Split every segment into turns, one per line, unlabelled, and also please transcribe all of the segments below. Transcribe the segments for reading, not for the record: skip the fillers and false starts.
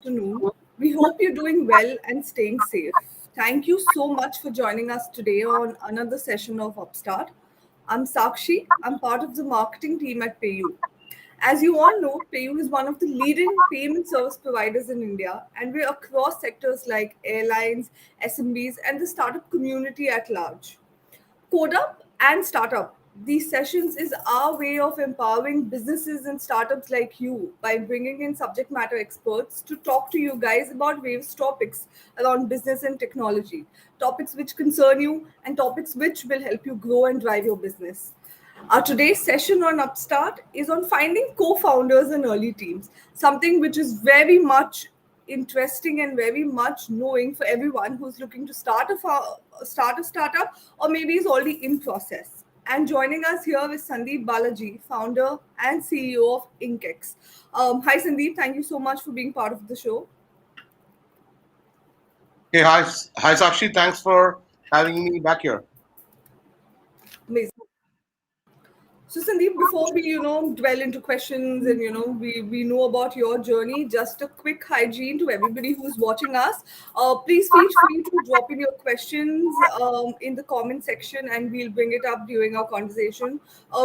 afternoon. We hope you're doing well and staying safe. Thank you so much for joining us today on another session of Upstart. I'm Sakshi. I'm part of the marketing team at PayU. As you all know, PayU is one of the leading payment service providers in India, and we're across sectors like airlines, SMBs, and the startup community at large. Code Up and Startup. These sessions is our way of empowering businesses and startups like you by bringing in subject matter experts to talk to you guys about various topics around business and technology, topics which concern you and topics which will help you grow and drive your business. Our today's session on Upstart is on finding co-founders in early teams, something which is very much interesting and very much knowing for everyone who's looking to start a startup or maybe is already in process. And joining us here is Sandeep Balaji, founder and CEO of IncrementumX. Hi Sandeep, thank you so much for being part of the show.
Hey, hi, Sakshi. Thanks for having me back here.
Amazing. So Sandeep, before we dwell into questions and we know about your journey, just a quick hygiene to everybody who's watching us. Please feel free to drop in your questions in the comment section, and we'll bring it up during our conversation.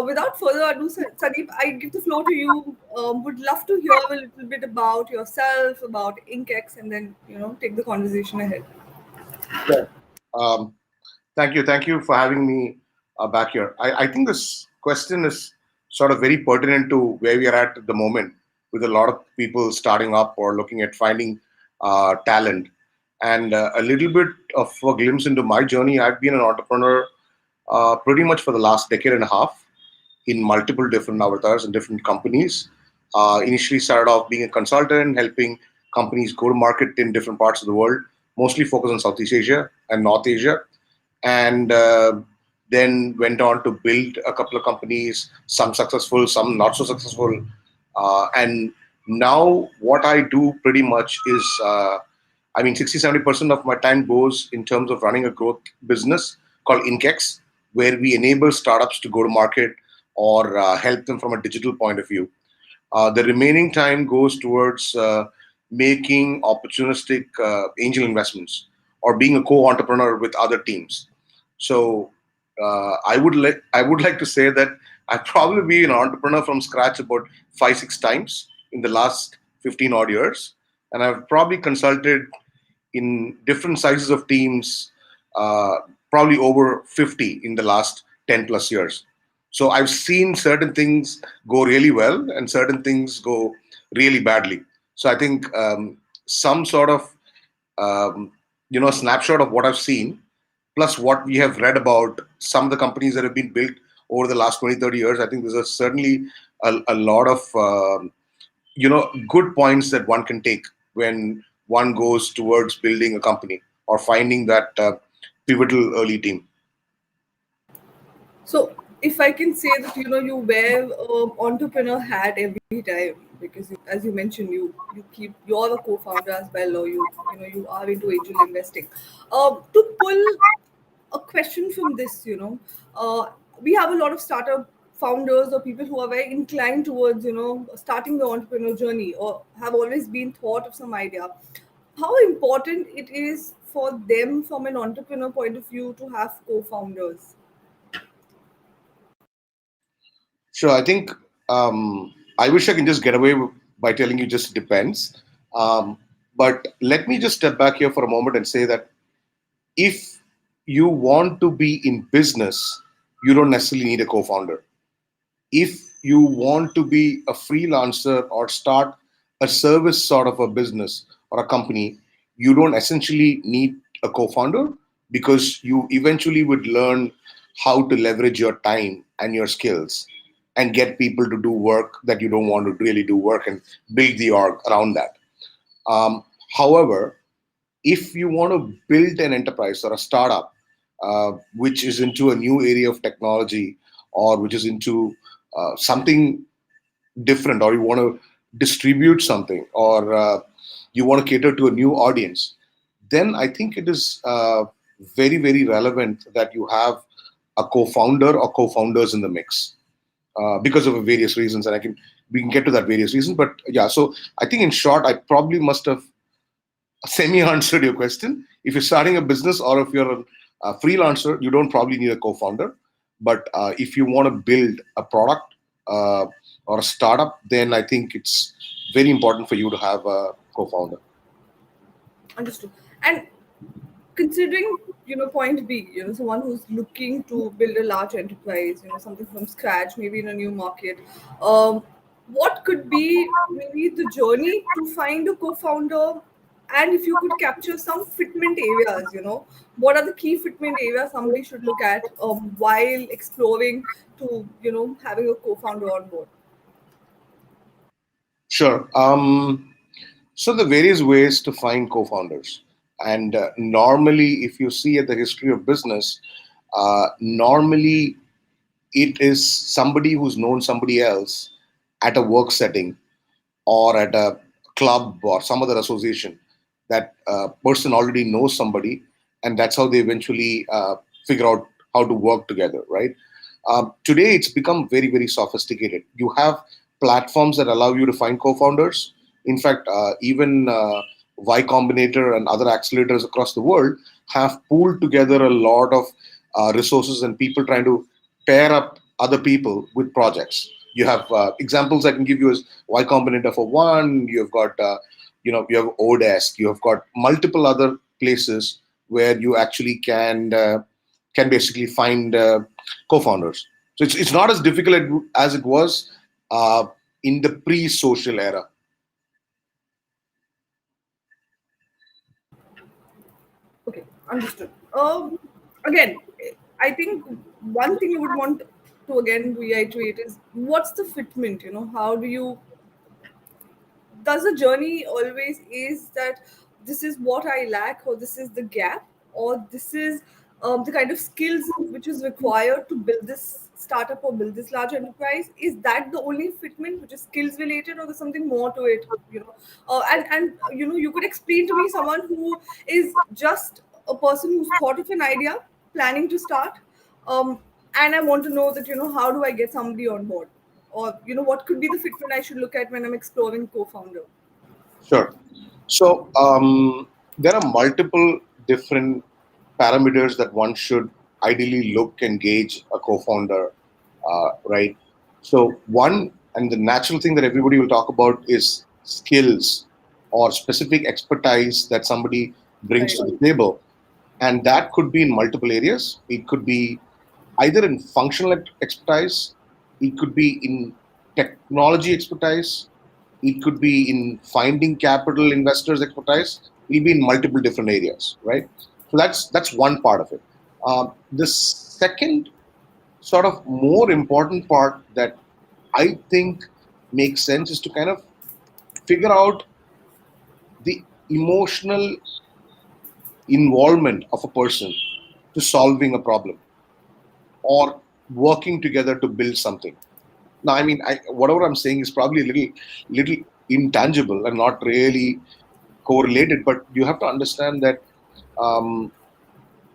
Without further ado, Sandeep, I give the floor to you. Would love to hear a little bit about yourself, about IncrementumX, and then take the conversation ahead.
Sure. Um, Thank you for having me back here. I think this question is sort of very pertinent to where we are at the moment, with a lot of people starting up or looking at finding talent. And a little bit of a glimpse into my journey. I've been an entrepreneur pretty much for the last decade and a half in multiple different avatars and different companies. Initially started off being a consultant, helping companies go to market in different parts of the world, mostly focused on Southeast Asia and North Asia, and then went on to build a couple of companies, some successful, some not so successful. And now what I do pretty much is, 60-70% of my time goes in terms of running a growth business called IncrementumX, where we enable startups to go to market or help them from a digital point of view. The remaining time goes towards making opportunistic angel investments or being a co-entrepreneur with other teams. So I would like to say that I've probably been an entrepreneur from scratch about 5-6 times in the last 15 odd years, and I've probably consulted in different sizes of teams, uh, probably over 50 in the last 10 plus years. So I've seen certain things go really well and certain things go really badly. So I think some sort of snapshot of what I've seen, plus what we have read about some of the companies that have been built over the last 20, 30 years. I think there's certainly a lot of good points that one can take when one goes towards building a company or finding that pivotal early team.
So, if I can say that you wear entrepreneur hat every time because as you mentioned, you're a co-founder as well, or you are into angel investing. To pull a question from this, we have a lot of startup founders or people who are very inclined towards starting the entrepreneur journey or have always been thought of some idea. How important it is for them from an entrepreneur point of view to have co-founders?
Sure. I think I wish I can just get away by telling you just depends. Um, but let me just step back here for a moment and say that if you want to be in business, you don't necessarily need a co founder. If you want to be a freelancer or start a service sort of a business or a company, you don't essentially need a co founder because you eventually would learn how to leverage your time and your skills and get people to do work that you don't want to really do work and build the org around that. However, if you want to build an enterprise or a startup which is into a new area of technology or which is into something different, or you want to distribute something, or you want to cater to a new audience, then I think it is very, very relevant that you have a co-founder or co-founders in the mix because of various reasons, and I can we can get to that various reasons. But yeah, so I think in short, I probably must have semi-answered your question. If you're starting a business or if you're a freelancer, you don't probably need a co-founder. But if you want to build a product uh, or a startup, then I think it's very important for you to have a co-founder.
Understood. And considering, point B, someone who's looking to build a large enterprise, something from scratch, maybe in a new market, um, what could be maybe the journey to find a co-founder? And if you could capture some fitment areas, what are the key fitment areas somebody should look at while exploring to, having a co-founder on board?
Sure. So the various ways to find co-founders, and normally, if you see at the history of business, normally it is somebody who's known somebody else at a work setting or at a club or some other association. That person already knows somebody, and that's how they eventually figure out how to work together, right? Today, it's become very, very sophisticated. You have platforms that allow you to find co-founders. In fact, even Y Combinator and other accelerators across the world have pooled together a lot of resources and people trying to pair up other people with projects. You have examples I can give you is Y Combinator for one. You've got you have Odesk. You have got multiple other places where you actually can basically find co-founders. So it's not as difficult as it was uh, in the pre-social era.
Okay, understood. Again, I think one thing I would want to again reiterate is what's the fitment? How do you does the journey always is that this is what I lack, or this is the gap, or this is the kind of skills which is required to build this startup or build this large enterprise? Is that the only fitment which is skills related, or there's something more to it? And you could explain to me someone who is just a person who's thought of an idea, planning to start, um, and I want to know that how do I get somebody on board, or what could be the fitment I should look at when I'm exploring co-founder?
Sure. So there are multiple different parameters that one should ideally look and gauge a co-founder, right? So one and the natural thing that everybody will talk about is skills or specific expertise that somebody brings
Right.
to the table, and that could be in multiple areas. It could be either in functional expertise, it could be in technology expertise, it could be in finding capital investors expertise. It'll be in multiple different areas, right? So that's one part of it. The second sort of more important part that I think makes sense is to kind of figure out the emotional involvement of a person to solving a problem or working together to build something. Now, I mean, whatever I'm saying is probably a little intangible and not really correlated, but you have to understand that um,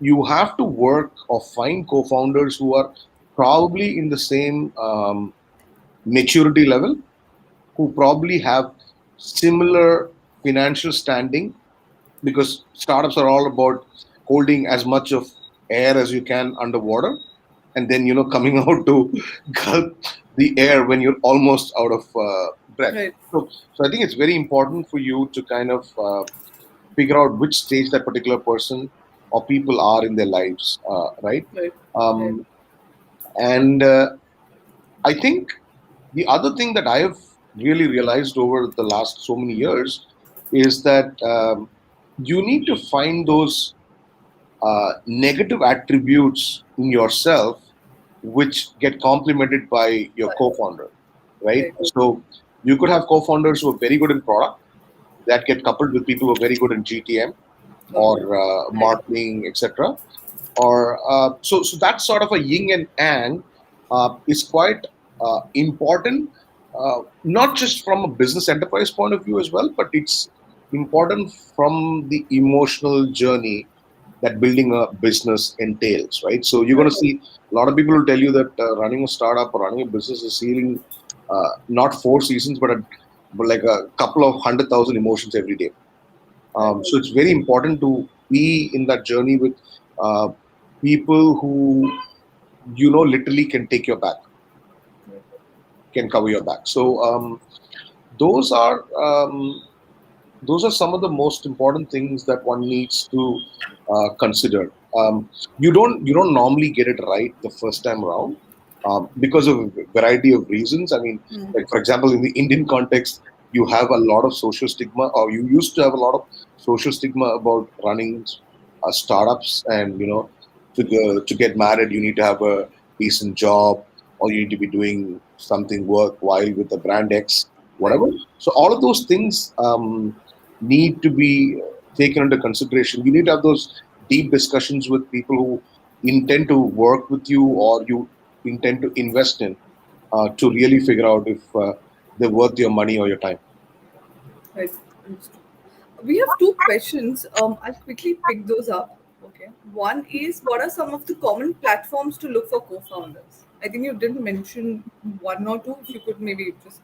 you have to work or find co-founders who are probably in the same maturity level, who probably have similar financial standing, because startups are all about holding as much of air as you can underwater and then coming out to gulp the air when you're almost out of breath.
Right.
So I think it's very important for you to kind of figure out which stage that particular person or people are in their lives, right?
Right. Right.
um, and I think the other thing that I have really realized over the last so many years is that you need to find those negative attributes in yourself which get complemented by your co-founder, right?
Right.
So you could have co-founders who are very good in product that get coupled with people who are very good in GTM or
Okay. Right.
marketing, etc. Or so that sort of a yin and yang is quite important, not just from a business enterprise point of view as well, but it's important from the emotional journey that building a business entails, right? So you're going
Right.
to see a lot of people will tell you that running a startup or running a business is healing not 4 seasons, but like a couple of 100,000 emotions every day.
Right.
So it's very important to be in that journey with uh, people who literally can take your back, can cover your back. So those are those are some of the most important things that one needs to consider. You don't normally get it right the first time around because of a variety of reasons. I mean, like for example, in the Indian context, you have a lot of social stigma, or you used to have a lot of social stigma about running startups, and to get married, you need to have a decent job, or you need to be doing something worthwhile with the brand X,
Right.
whatever. So all of those things need to be taken into consideration. You need to have those deep discussions with people who intend to work with you, or you intend to invest in, to really figure out if they're worth your money or your time.
Right. Understood. We have two questions. I'll quickly pick those up. Okay. One is, what are some of the common platforms to look for co-founders? I think you didn't mention one or two. If you could maybe just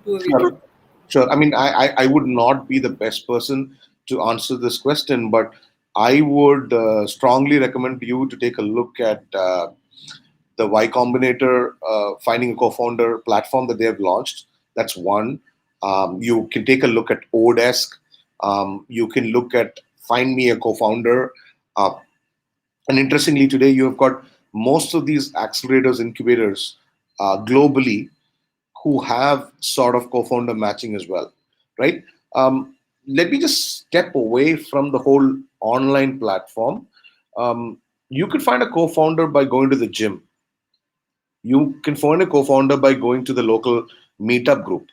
do a
Sure.
recap.
Sure. I mean, I would not be the best person to answer this question, but I would strongly recommend you to take a look at the Y Combinator finding a co-founder platform that they have launched. That's one. You can take a look at Odesk. You can look at Find Me a Co-founder. Uh, and interestingly, today you have got most of these accelerators, incubators globally who have sort of co-founder matching as well, right? Let me just step away from the whole online platform. You could find a co-founder by going to the gym. You can find a co-founder by going to the local meetup group,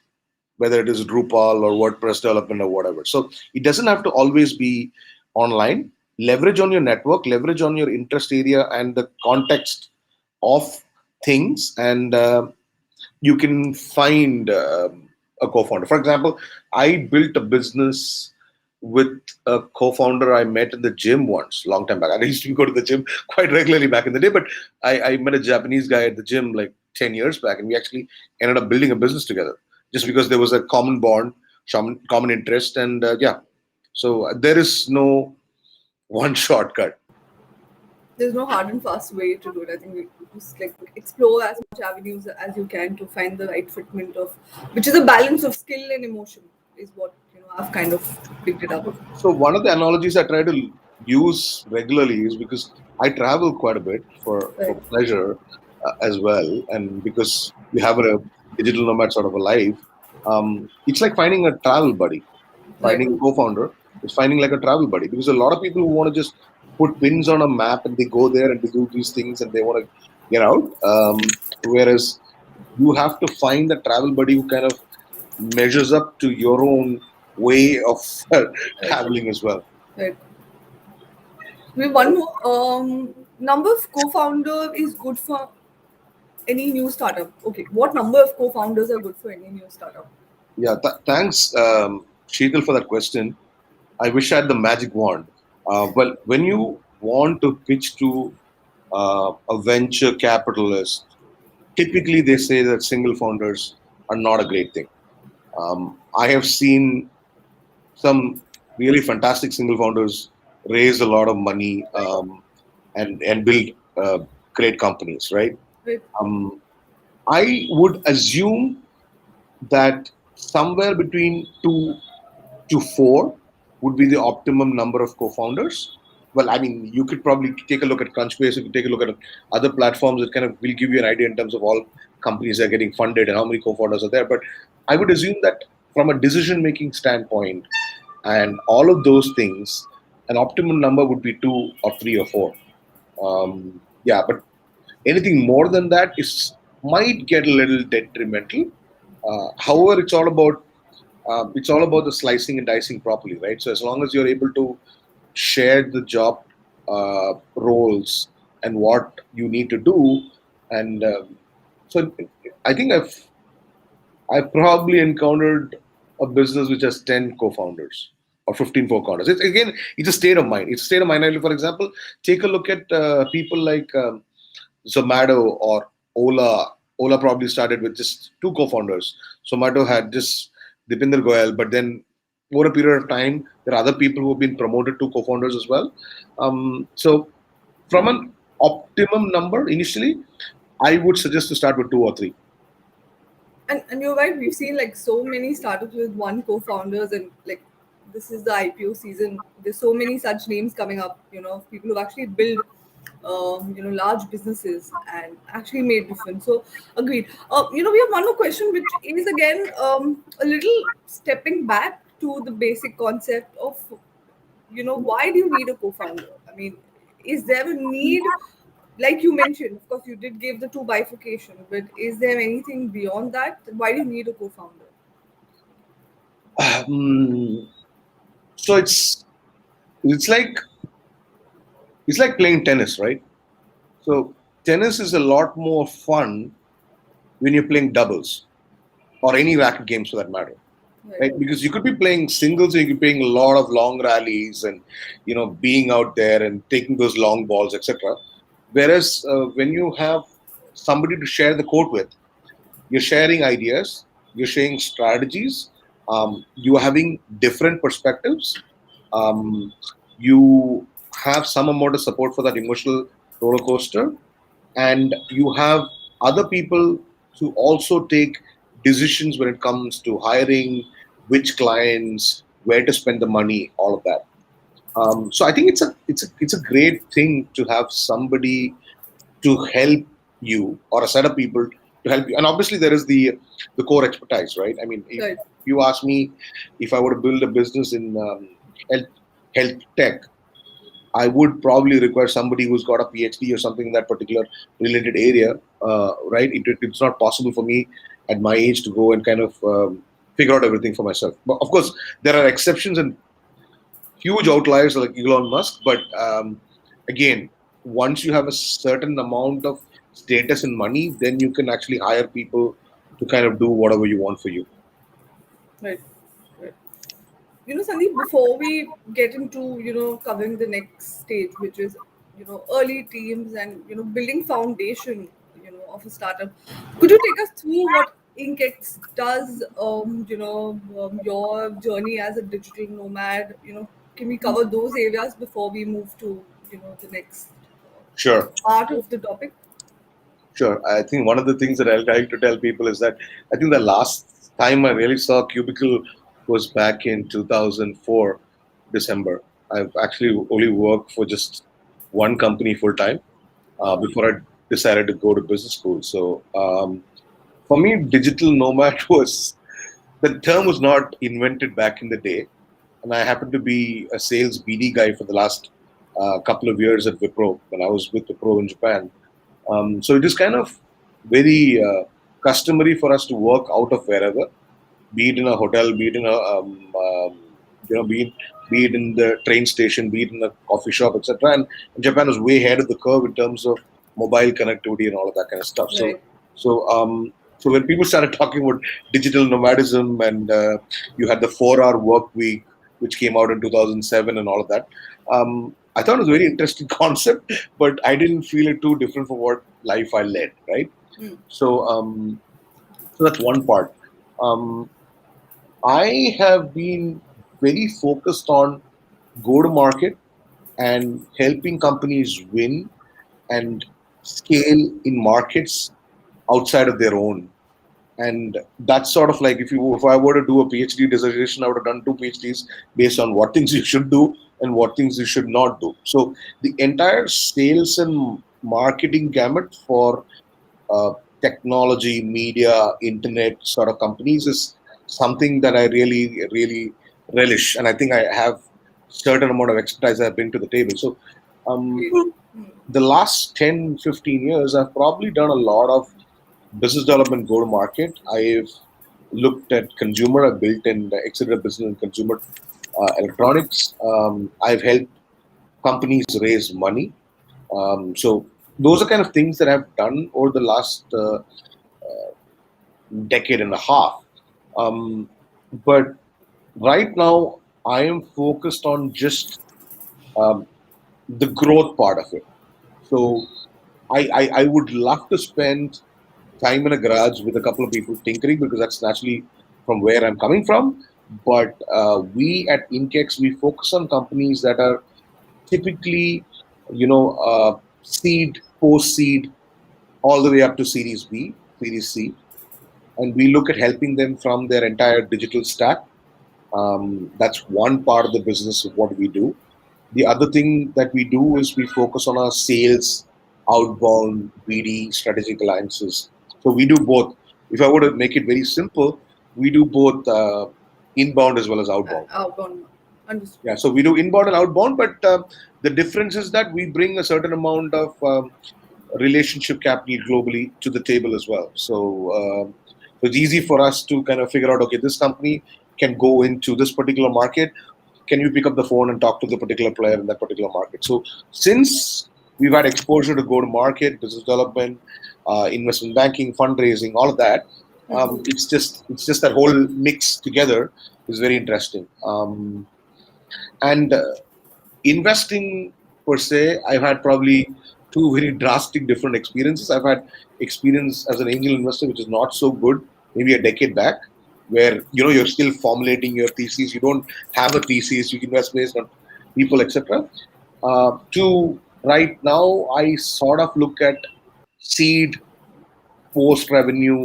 whether it is Drupal or WordPress development or whatever. So it doesn't have to always be online. Leverage on your network, leverage on your interest area and the context of things, and you can find a co-founder. For example, I built a business with a co-founder I met in the gym once, long time back. I used to go to the gym quite regularly back in the day, but I met a Japanese guy at the gym like 10 years back, and we actually ended up building a business together just because there was a common bond, some common interest, and yeah. So there is no one shortcut.
There's no hard and fast way to do it. I think we just like explore as much avenues as you can to find the right fitment of, which is a balance of skill and emotion, is what I've kind of picked it up.
So one of the analogies I try to use regularly is because I travel quite a bit for
Right.
pleasure as well, and because we have a digital nomad sort of a life, it's like finding a travel buddy.
Right.
Finding a co-founder is finding like a travel buddy, because a lot of people who want to just put pins on a map and they go there and they do these things and they want to get out, whereas you have to find a travel buddy who kind of measures up to your own way of
Right.
traveling as well.
Right. We have one more. Number of co-founder is good for any new startup. Okay, what number of co-founders are good for any new startup?
Yeah, thanks, Sheetal, for that question. I wish I had the magic wand. Well, when you want to pitch to a venture capitalist, typically they say that single founders are not a great thing. I have seen some really fantastic single founders raise a lot of money, and build great companies, right?
Right.
Um, I would assume that somewhere between two to four would be the optimum number of co-founders. Well, I mean, you could probably take a look at Crunchbase, you could take a look at other platforms that kind of will give you an idea in terms of all companies that are getting funded and how many co-founders are there. But I would assume that from a decision-making standpoint and all of those things, an optimum number would be two or three or four. Yeah, but anything more than that is might get a little detrimental. However, it's all about the slicing and dicing properly, right? So as long as you're able to share the job roles and what you need to do, and so I think I've probably encountered a business which has 10 co-founders or 15 co-founders. It's a state of mind. It's a state of mind. For example, take a look at people like Zomato or Ola. Ola probably started with just two co-founders. Zomato had just Dipinder Goyal, but then over a period of time, there are other people who have been promoted to co-founders as well. So from an optimum number initially, I would suggest to start with two or three.
And you're right, we've seen like so many startups with one co-founders, and like this is the IPO season. There's so many such names coming up, people who've actually built large businesses and actually made difference. So agreed. We have one more question, which is again a little stepping back to the basic concept of, why do you need a co-founder? I mean, is there a need? Like you mentioned, of course, you did give the two bifurcation, but is there anything beyond that? Why do you need a co-founder?
Um, so it's like it's like playing tennis, right? So tennis is a lot more fun when you're playing doubles or any racket games for that matter,
Right.
right? Because you could be playing singles and you could be playing a lot of long rallies and being out there and taking those long balls, etc. Whereas when you have somebody to share the court with, you're sharing ideas, you're sharing strategies, you're having different perspectives, um, you have some amount of support for that emotional roller coaster, and you have other people to also take decisions when it comes to hiring, which clients, where to spend the money, all of that. So I think it's a great thing to have somebody to help you or a set of people to help you. And obviously there is the core expertise, right? I mean, if
Right.
you ask me if I were to build a business in health health tech, I would probably require somebody who's got a PhD or something in that particular related area, right? It's not possible for me at my age to go and kind of figure out everything for myself. But of course, there are exceptions and huge outliers like Elon Musk. But again, once you have a certain amount of status and money, then you can actually hire people to kind of do whatever you want for you.
Right. Right. Sandeep, before we get into, covering the next stage, which is, early teams and, building foundation, of a startup, could you take us through what IncX does, your journey as a digital nomad, can we cover those areas before we move to, the next
Sure.
part of the topic?
Sure. I think one of the things that I like to tell people is that I think the last time I really saw Cubicle was back in 2004, December. I've actually only worked for just one company full time before I decided to go to business school. So for me, digital nomad was the term was not invented back in the day, and I happened to be a sales BD guy for the last couple of years at Wipro when I was with Wipro in Japan. So it is kind of very customary for us to work out of wherever, be it in a hotel, be it in a be it in the train station, be it in a coffee shop, etc. And Japan is way ahead of the curve in terms of mobile connectivity and all of that kind of stuff.
Right.
So so when people started talking about digital nomadism and you had the 4-hour work week, which came out in 2007 and all of that, I thought it was a very interesting concept, but I didn't feel it too different from what life I led, right? So so that's one part. Um, I have been very focused on go to market and helping companies win and scale in markets outside of their own. And that's sort of like if I were to do a PhD dissertation, I would have done two PhDs based on what things you should do and what things you should not do. So the entire sales and marketing gamut for uh, technology, media, internet sort of companies is something that I really, really relish. And I think I have certain amount of expertise I bring to the table. So um,
Great.
the last 10, 15 years, I've probably done a lot of business development go to market. I've looked at consumer. I've built and exited a business in consumer electronics. I've helped companies raise money. So those are kind of things that I've done over the last decade and a half. Um, but right now, I am focused on just um, the growth part of it. So I would love to spend time in a garage with a couple of people tinkering because that's naturally from where I'm coming from. But we at Inkex, we focus on companies that are typically, seed, post seed, all the way up to Series B, Series C, and we look at helping them from their entire digital stack. That's one part of the business of what we do. The other thing that we do is we focus on our sales, outbound, BD, strategic alliances. So we do both. If I were to make it very simple, we do both inbound as well as outbound.
Outbound. Understood.
Yeah, so we do inbound and outbound, but the difference is that we bring a certain amount of relationship capital globally to the table as well. So it's easy for us to kind of figure out, okay, this company can go into this particular market. Can you pick up the phone and talk to the particular player in that particular market? So since we've had exposure to go to market, business development, investment banking, fundraising, all of that, it's just that whole mix together is very interesting. And investing per se, I've had probably two very drastic different experiences. I've had experience as an angel investor, which is not so good, maybe a decade back, where you're still formulating your thesis. You don't have a thesis. You invest based on people, etc. To right now, I sort of look at seed, post revenue,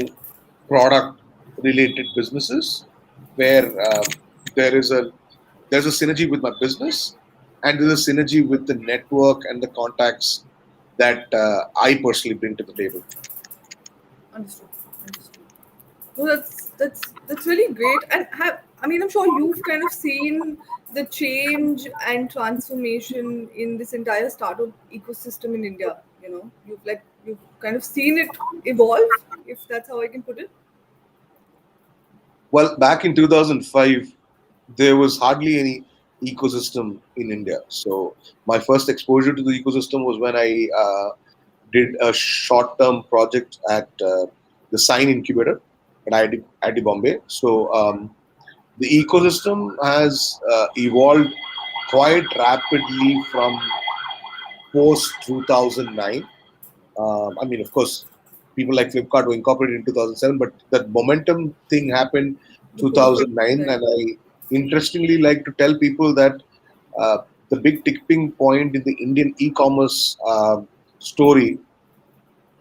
product related businesses where there is a there's a synergy with my business and there's a synergy with the network and the contacts that I personally bring to the table.
Understood. Understood. No, that's really great. And I mean, I'm sure you've kind of seen the change and transformation in this entire startup ecosystem in India. You've kind of seen it evolve, if that's how I can put it.
Well, back in 2005, there was hardly any ecosystem in India. So my first exposure to the ecosystem was when I did a short-term project at the Sign Incubator at IIT Bombay. So the ecosystem has evolved quite rapidly from post 2009. I mean, of course, people like Flipkart were incorporated in 2007, but that momentum thing happened
Before,
2009.
right?
And I interestingly like to tell people that the big tipping point in the Indian e-commerce story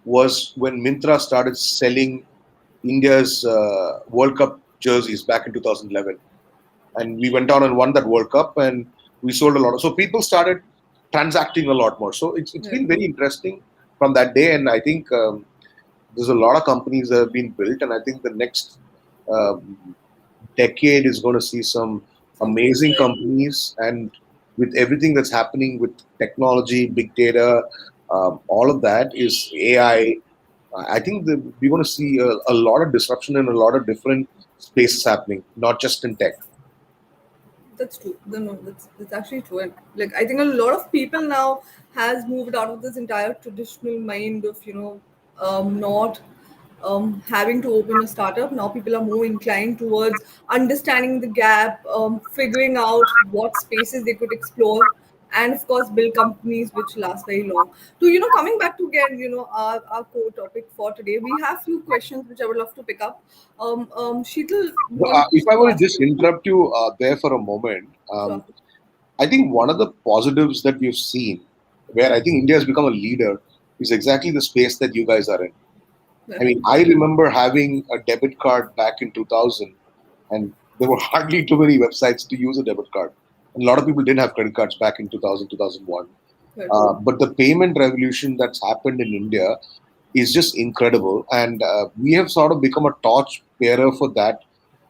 was when Mintra started selling India's World Cup jerseys back in 2011. And we went on and won that World Cup, and we sold a lot. So people started transacting a lot more. So it's
Right.
been very interesting from that day, and I think there's a lot of companies that have been built, and I think the next decade is going to see some
Something
amazing
right.
companies, and with everything that's happening with technology, big data, all of that is AI. I think that we're going to see a lot of disruption in a lot of different spaces happening, not just in tech.
That's true. No, that's actually true. And like I think a lot of people now has moved out of this entire traditional mind of not having to open a startup. Now people are more inclined towards understanding the gap, figuring out what spaces they could explore, and of course build companies which last very long. So coming back to again our core topic for today, we have few questions which I would love to pick up. Sheetal wanted
If I
to
were to
ask
just
you.
interrupt you there for a moment,
Sure.
I think one of the positives that we've seen, where I think India has become a leader, is exactly the space that you guys are in. I mean, I remember having a debit card back in 2000, and there were hardly too many websites to use a debit card. And a lot of people didn't have credit cards back in 2000, 2001.
Right.
But the payment revolution that's happened in India is just incredible. And we have sort of become a torch bearer for that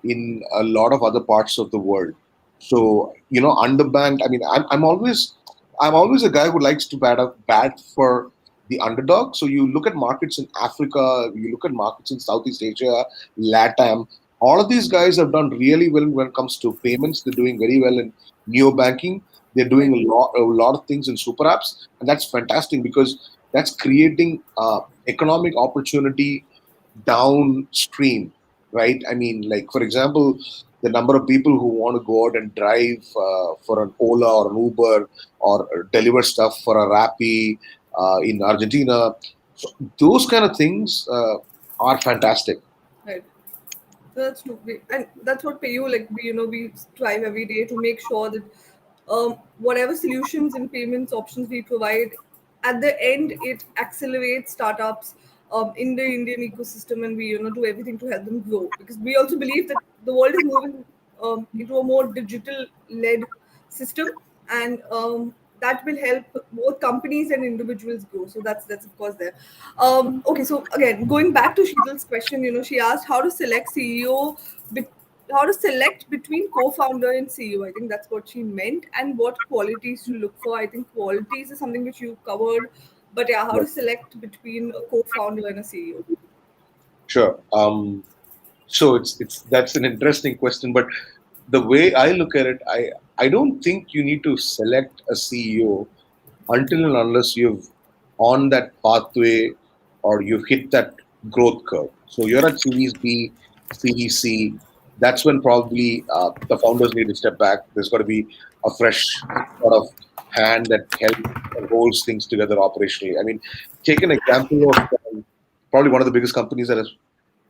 in a lot of other parts of the world. So, underbanked, I mean, I'm always a guy who likes to bat for the underdog. So you look at markets in Africa, you look at markets in Southeast Asia, LATAM, all of these guys have done really well when it comes to payments. They're doing very well in neo banking. They're doing
Right.
a lot of things in super apps, and that's fantastic because that's creating economic opportunity downstream, right? I mean, like for example, the number of people who want to go out and drive for an Ola or an Uber or deliver stuff for a Rappi in Argentina. So those kind of things are fantastic.
Right. So that's true. And that's what PayU, like we strive every day to make sure that whatever solutions and payments options we provide, at the end it accelerates startups in the Indian ecosystem, and we do everything to help them grow, because we also believe that the world is moving into a more digital led system, and that will help both companies and individuals grow. So that's of course there. Okay, so again, going back to Sheetal's question, she asked how to select CEO, be- how to select between co-founder and CEO. I think that's what she meant, and what qualities to look for. I think qualities is something which you covered, but yeah, how
Yeah.
to select between a co-founder and a CEO.
Sure. So it's that's an interesting question, but the way I look at it, I don't think you need to select a CEO until and unless you've on that pathway or you've hit that growth curve. So you're at Series B, Series C. That's when probably the founders need to step back. There's got to be a fresh sort of hand that helps and holds things together operationally. I mean, take an example of probably one of the biggest companies that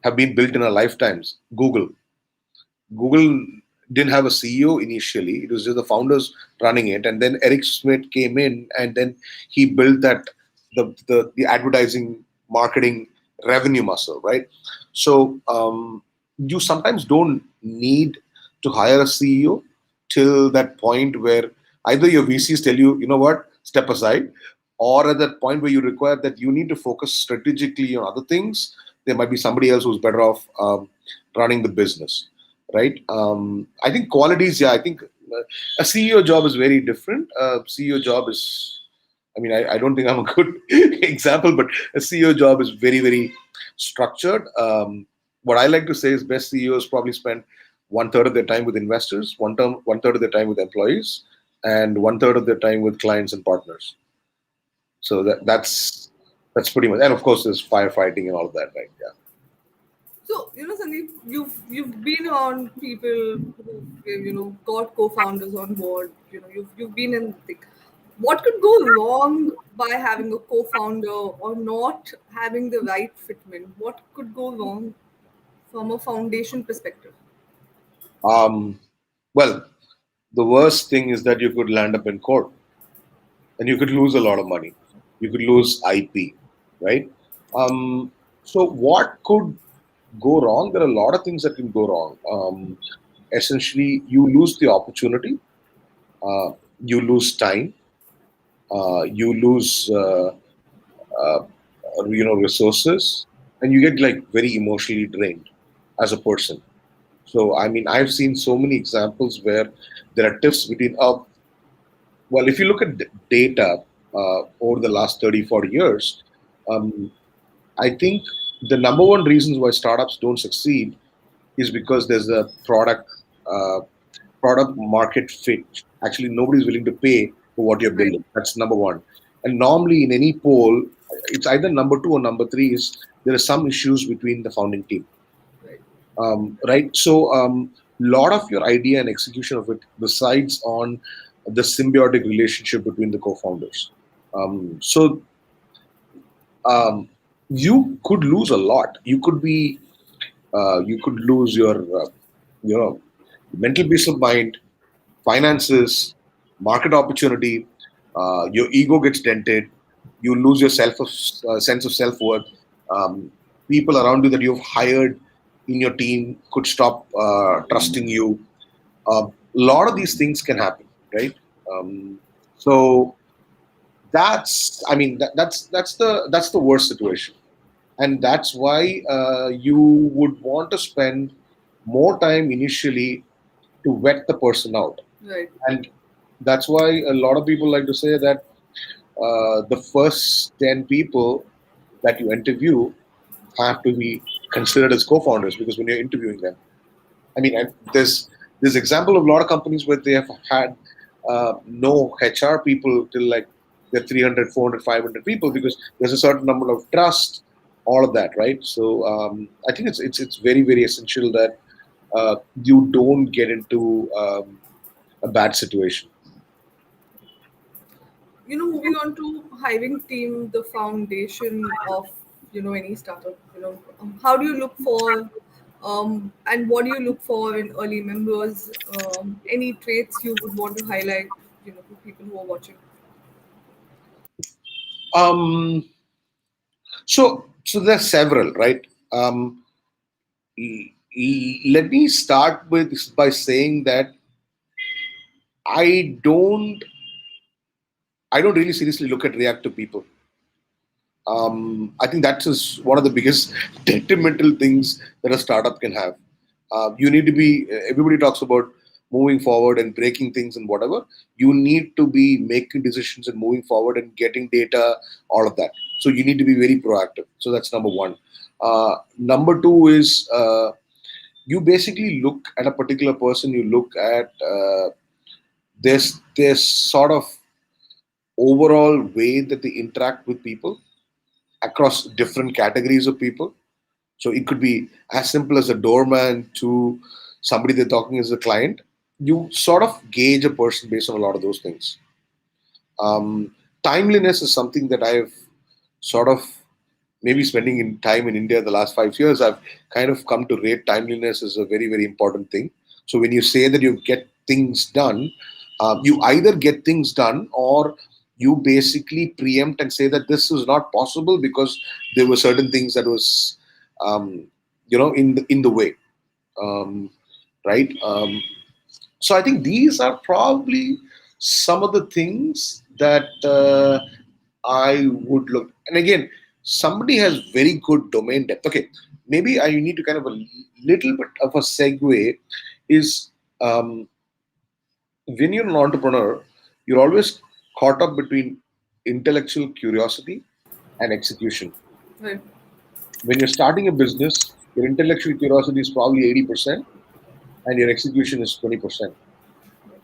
have been built in our lifetimes, Google. Google didn't have a CEO initially. It was just the founders running it, and then Eric Schmidt came in, and then he built that the advertising marketing revenue muscle, right? So you sometimes don't need to hire a CEO till that point where either your VCs tell you, you know what, step aside, or at that point where you require that you need to focus strategically on other things. There might be somebody else who's better off running the business, right? I think qualities, yeah, I think a CEO job is very different. CEO job is, I mean, I don't think I'm a good example, but a CEO job is very, very structured. What I like to say is best CEOs probably spend one third of their time with investors, one third of their time with employees, and one third of their time with clients and partners. So that's pretty much, and of course, there's firefighting and all of that, right? Yeah.
So, Sandeep, you've been around people who got co-founders on board. You've been in the thick. What could go wrong by having a co-founder or not having the right fitment? What could go wrong from a foundation perspective?
Um, well, the worst thing is that you could land up in court and you could lose a lot of money. You could lose IP, right? So what could go wrong? There are a lot of things that can go wrong. Essentially, you lose the opportunity, uh, you lose time, you lose uh, resources, and you get like very emotionally drained as a person. So I mean, I've seen so many examples where there are tiffs between well, if you look at data over the last 30, 40 years, um, I think the number one reasons why startups don't succeed is because there's a uh, product market fit. Actually, nobody's willing to pay for what you're
Right.
building. That's number one. And normally in any poll, it's either number two or number three is there are some issues between the founding team,
Right.
right? So lot of your idea and execution of it resides on the symbiotic relationship between the co-founders. So um, you could lose a lot. You could lose your you know mental peace of mind, finances, market opportunity. Your ego gets dented. You lose your sense of self worth. Um, People around you that you've hired in your team could stop trusting you. A lot of these things can happen, right? So that's, I mean, that's the worst situation, and that's why you would want to spend more time initially to vet the person out.
Right.
And that's why a lot of people like to say that the first 10 people that you interview have to be considered as co-founders, because when you're interviewing them, I mean, and there's example of a lot of companies where they have had no HR people till like they're 300, 400, 500 people, because there's a certain number of trust, all of that, right? So I think it's very, very essential that you don't get into a bad situation.
Moving on to hiring team, the foundation of any startup? How do you look for, and what do you look for in early members? Any traits you would want to highlight, for people who are watching?
Um, so there's several, right? Um, Let me start with by saying that I don't I don't really seriously look at reactive people. I think that is one of the biggest detrimental things that a startup can have. You need to be. Everybody talks about moving forward and breaking things and whatever. You need to be making decisions and moving forward and getting data, all of that. So you need to be very proactive. So that's number one. Number two is you basically look at a particular person. You look at this sort of overall way that they interact with people across different categories of people. So it could be as simple as a doorman to somebody they're talking as a client. You sort of gauge a person based on a lot of those things. Timeliness is something that I've sort of maybe spending in time in India the last 5 years. I've kind of come to rate timeliness as a very, very important thing. So when you say that you get things done, you either get things done or you basically preempt and say that this is not possible because there were certain things that was in the way, um, right? So I think these are probably some of the things that I would look. And again, somebody has very good domain depth. Okay, maybe I need to kind of a little bit of a segue is when you're an entrepreneur, you're always caught up between intellectual curiosity and execution.
Right.
When you're starting a business, your intellectual curiosity is probably 80% and your execution is 20%,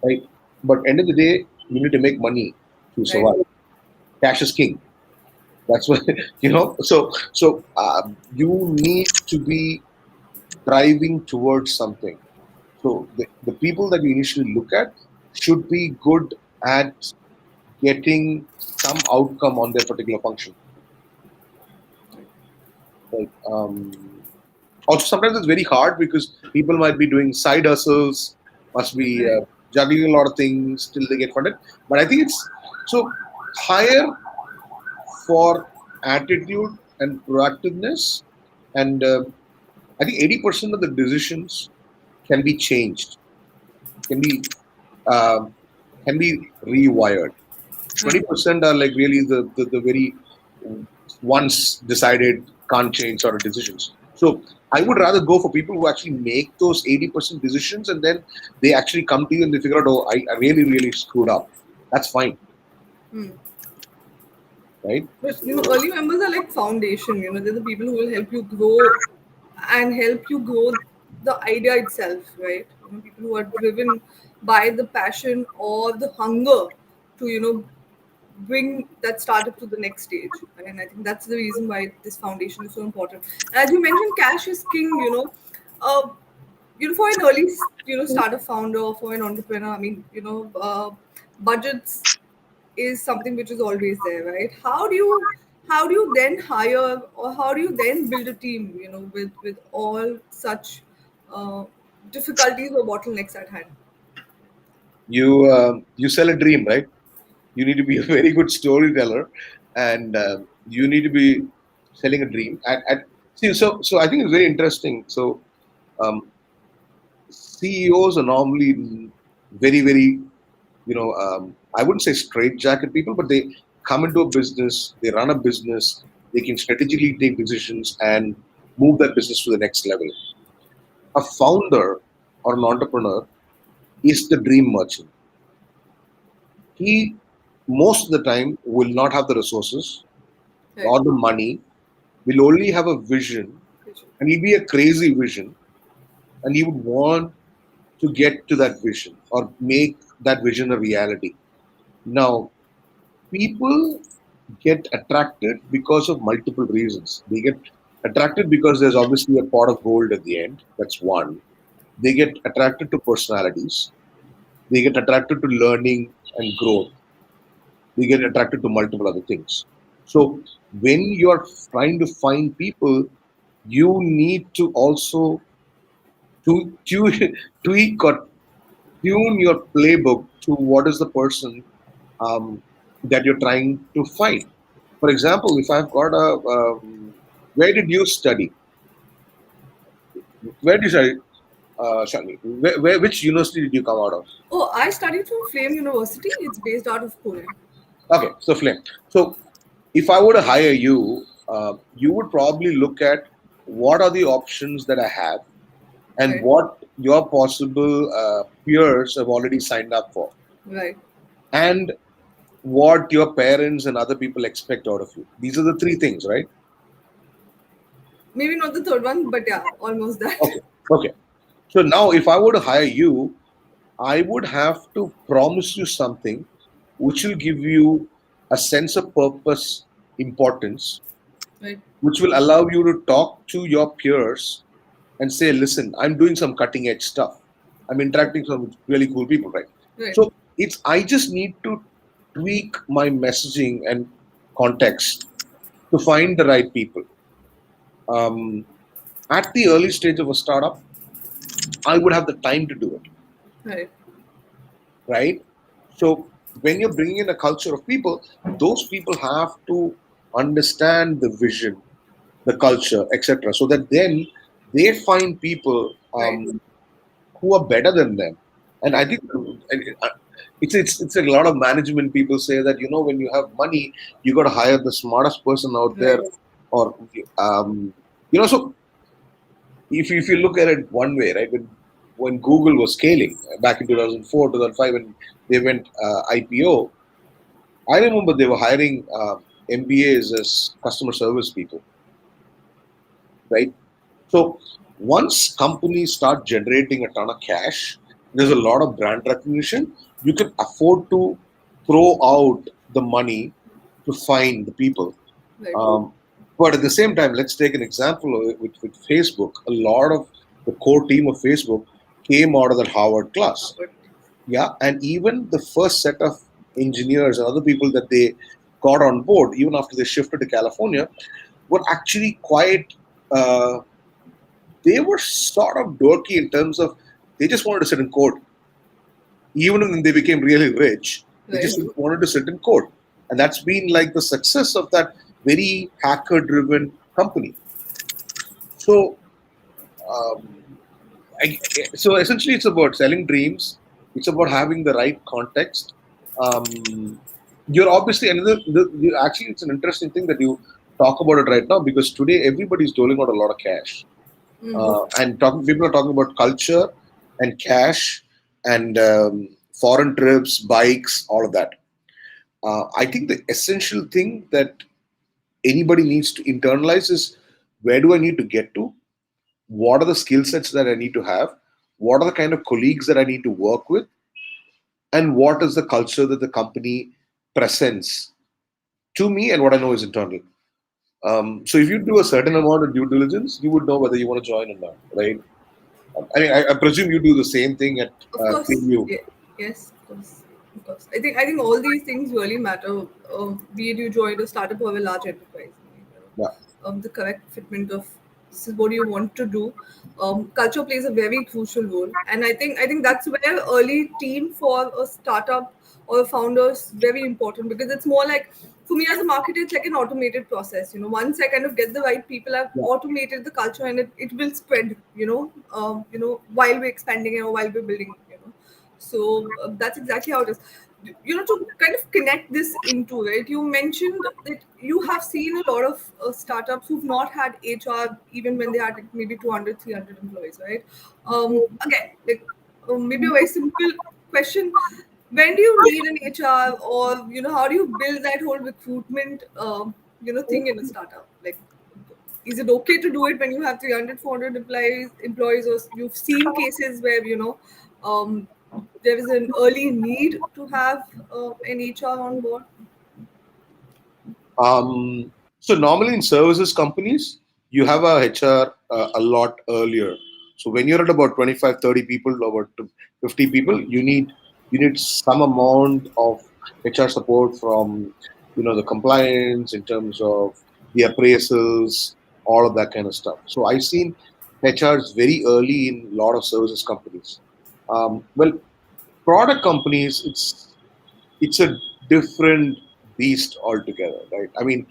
right? But end of the day, you need to make money to
Right.
survive. Cash is king. That's what So you need to be driving towards something. So the people that you initially look at should be good at getting some outcome on their particular function. Like also sometimes it's very hard because people might be doing side hustles, must be
Right.
juggling a lot of things till they get funded. But I think it's so higher for attitude and proactiveness, and I think 80% of the decisions can be changed, can be um, can be rewired.
Right.
20% are like really the very once decided can't change sort of decisions. So I would rather go for people who actually make those 80% decisions and then they actually come to you and they figure out, oh, I really, really screwed up. That's fine,
Hmm.
right?
But early members are like foundation. They're the people who will help you grow and help you grow the idea itself, right? People who are driven by the passion or the hunger to bring that startup to the next stage. And I think that's the reason why this foundation is so important. And as you mentioned, cash is king. Uh, for an early startup founder or for an entrepreneur, I mean, budgets is something which is always there, right? How do you then hire, or how do you then build a team, with all such uh, difficulties or bottlenecks at hand?
You sell a dream, right? You need to be a very good storyteller, and you need to be selling a dream. See, so I think it's very interesting. So CEOs are normally very, very, I wouldn't say straitjacket people, but they come into a business, they run a business, they can strategically take decisions and move that business to the next level. A founder or an entrepreneur is the dream merchant. He, most of the time, will not have the resources
Right.
or the money, will only have a vision, and it'll be a crazy vision, and he would want to get to that vision or make that vision a reality. Now, people get attracted because of multiple reasons. They get attracted because there's obviously a pot of gold at the end. That's one. They get attracted to personalities. They get attracted to learning and growth. They get attracted to multiple other things. So when you're trying to find people, you need to also tweak or tune your playbook to what is the person that you're trying to find. For example, if I've got where did you study? Where did you study, Shani? Which university did you come out of?
Oh, I studied from Flame University. It's based out of Pune.
Okay, so Flame. So if I were to hire you, you would probably look at what are the options that I have and
Right,
what your possible peers have already signed up for,
right.
and what your parents and other people expect out of you. These are the three things, right?
Maybe not the third one, but yeah, almost that.
Okay. Okay. So now, if I were to hire you, I would have to promise you something which will give you a sense of purpose, importance,
Right,
which will allow you to talk to your peers and say, listen, I'm doing some cutting edge stuff. I'm
right,
interacting with some really cool people, right?
right.
So I just need to tweak my messaging and context to find the right people. Um, at the early stage of a startup, I would have the time to do it,
Right,
right? So when you're bringing in a culture of people, those people have to understand the vision, the culture, etc., so that then they find people
right.
who are better than them. And I think it's a lot of management people say that when you have money, you got to hire the smartest person out there,
Right.
or so if you look at it one way, right? When Google was scaling back in 2004, 2005, when they went IPO, I remember they were hiring MBAs as customer service people, right? So once companies start generating a ton of cash, there's a lot of brand recognition. You can afford to throw out the money to find the people.
Right.
Um, but at the same time, let's take an example of it with Facebook. A lot of the core team of Facebook came out of that Harvard class.
But
Yeah, and even the first set of engineers and other people that they got on board, even after they shifted to California, were actually quite uh, they were sort of dorky in terms of they just wanted to sit in code. Even when they became really rich, they
right.
just wanted to sit in code. And that's been like the success of that very hacker driven company. So, um, so essentially, it's about selling dreams, it's about having the right context. Um, you're obviously another, actually, it's an interesting thing that you talk about it right now because today everybody's doling out a lot of cash. And people are talking about culture and cash and foreign trips, bikes, all of that. I think the essential thing that anybody needs to internalize is where do I need to get to? What are the skill sets that I need to have? What are the kind of colleagues that I need to work with? And what is the culture that the company presents to me and what I know is internal? So if you do a certain amount of due diligence, you would know whether you want to join or not, right? I presume you do the same thing at
Of course.
PayU.
Yeah. Yes, of course. Of course. I think all these things really matter. Be it you join a startup or a large enterprise.
Yeah.
The correct fitment of this is what you want to do. Culture plays a very crucial role, and I think that's where early team for a startup or a founder is very important because it's more like for me as a marketer, it's like an automated process. Once I kind of get the right people, I've
Yeah.
automated the culture, and it will spread. While we're expanding it or while we're building. So that's exactly how it is. To kind of connect this into it, you mentioned that you have seen a lot of startups who've not had HR even when they had like, maybe 200, 300 employees, right? Again, like maybe a very simple question. When do you need an HR, or how do you build that whole recruitment thing in a startup? Like, is it okay to do it when you have 300, 400 employees, or you've seen cases where um, there is an early need to have an HR on board?
So normally in services companies, you have a HR a lot earlier. So when you're at about 25, 30 people, about 50 people, you need some amount of HR support from the compliance, in terms of the appraisals, all of that kind of stuff. So I've seen HRs very early in a lot of services companies. Well, product companies, it's a different beast altogether, right? I mean,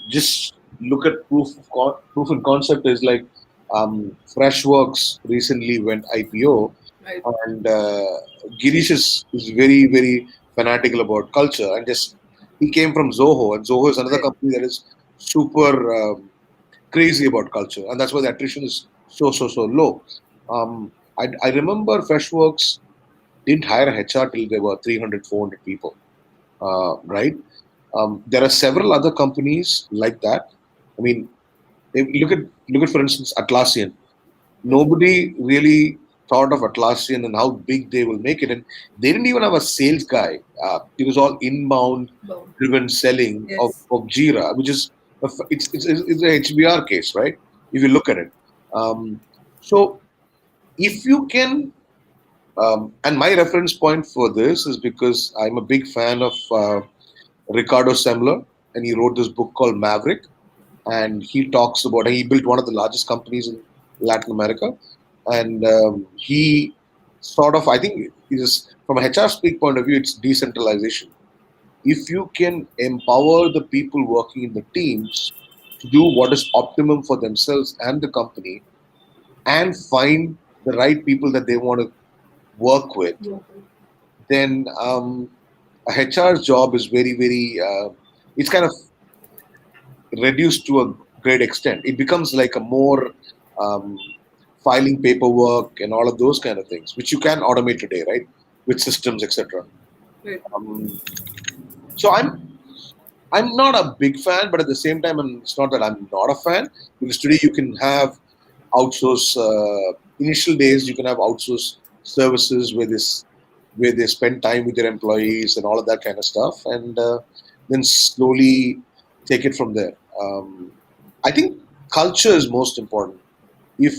just look at proof and concept is like Freshworks recently went IPO,
Right.
and Girish is very very fanatical about culture, and just he came from Zoho, and Zoho is another
Right.
company that is super crazy about culture, and that's why the attrition is so low. I remember Freshworks didn't hire a HR till they were 300, 400 people, right? There are several other companies like that. I mean, look at for instance Atlassian. Nobody really thought of Atlassian and how big they will make it, and they didn't even have a sales guy. It was all inbound
Boom.
driven selling
Yes.
of Jira, which is it's a HBR case, right? If you look at it, so if you can, and my reference point for this is because I'm a big fan of Ricardo Semler, and he wrote this book called Maverick, and he talks about he built one of the largest companies in Latin America, and he sort of, I think, is from a HR speak point of view, it's decentralization. If you can empower the people working in the teams to do what is optimum for themselves and the company, and find the right people that they want to work with,
Local.
then a HR's job is very, very, it's kind of reduced to a great extent. It becomes like a more um, filing paperwork and all of those kind of things, which you can automate today, right? With systems, etc.
Right.
Um, so I'm not a big fan, but at the same time, and it's not that I'm not a fan, because today you can have outsource. Initial days, you can have outsource services where they spend time with their employees and all of that kind of stuff, and then slowly take it from there. I think culture is most important. If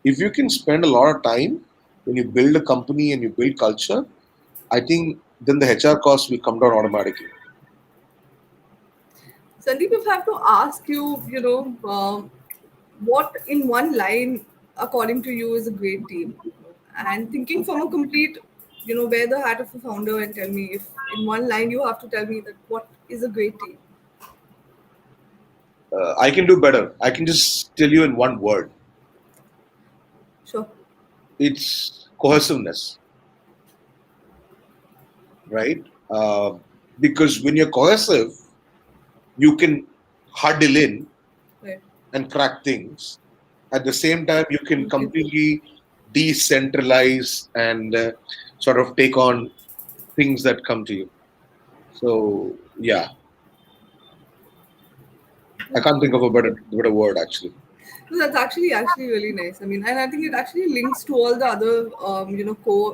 if you can spend a lot of time when you build a company and you build culture, I think then the HR costs will come down automatically.
Sandeep, if I have to ask you, what in one line, according to you, is a great team? And thinking from a complete, wear the hat of a founder and tell me if in one line you have to tell me that what is a great team.
I can do better. I can just tell you in one word.
Sure.
It's cohesiveness, right? Because when you're cohesive, you can huddle in
Right.
and crack things. At the same time, you can
You can.
completely decentralize and sort of take on things that come to you. So yeah, I can't think of a better word actually.
No, that's actually really nice. I mean, and I think it actually links to all the other core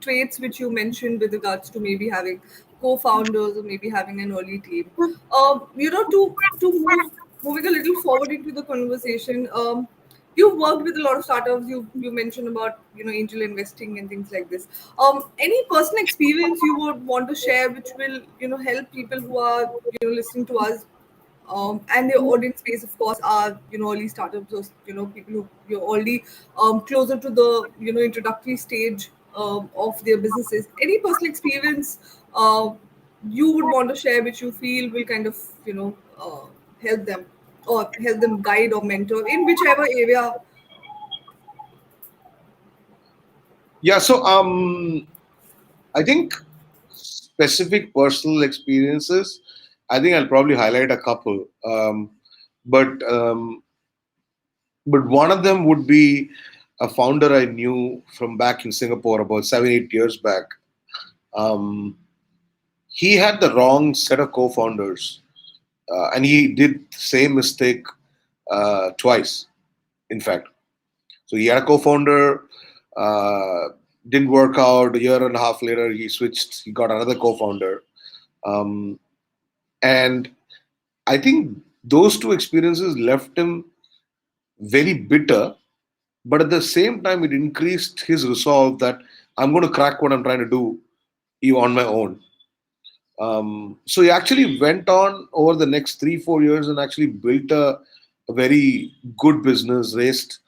traits which you mentioned with regards to maybe having co-founders or maybe having an early team. To moving a little forward into the conversation. You've worked with a lot of startups. You mentioned about angel investing and things like this. Any personal experience you would want to share which will help people who are listening to us, and their audience base, of course, are early startups, or people who you're already closer to the introductory stage of their businesses. Any personal experience you would want to share, which you feel will kind of help them, or help them guide or mentor in whichever area.
Yeah. So I think specific personal experiences. I think I'll probably highlight a couple. But but one of them would be a founder I knew from back in Singapore about 7, 8 years back. Um, he had the wrong set of co-founders, and he did the same mistake twice. In fact, so he had a co-founder, uh, didn't work out. A year and a half later, he switched. He got another co-founder, um, and I think those two experiences left him very bitter. But at the same time, it increased his resolve that I'm going to crack what I'm trying to do on my own. So he actually went on over the next 3 4 years and actually built a very good business, raised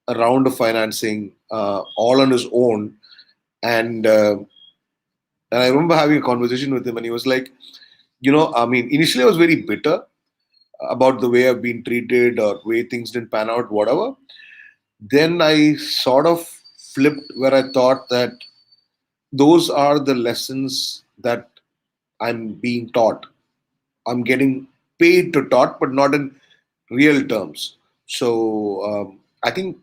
a round of financing all on his own. And uh, and I remember having a conversation with him, and he was like, I mean, initially I was very bitter about the way I've been treated or way things didn't pan out, whatever. Then I sort of flipped where I thought that those are the lessons that I'm being taught. I'm getting paid to taught, but not in real terms. So I think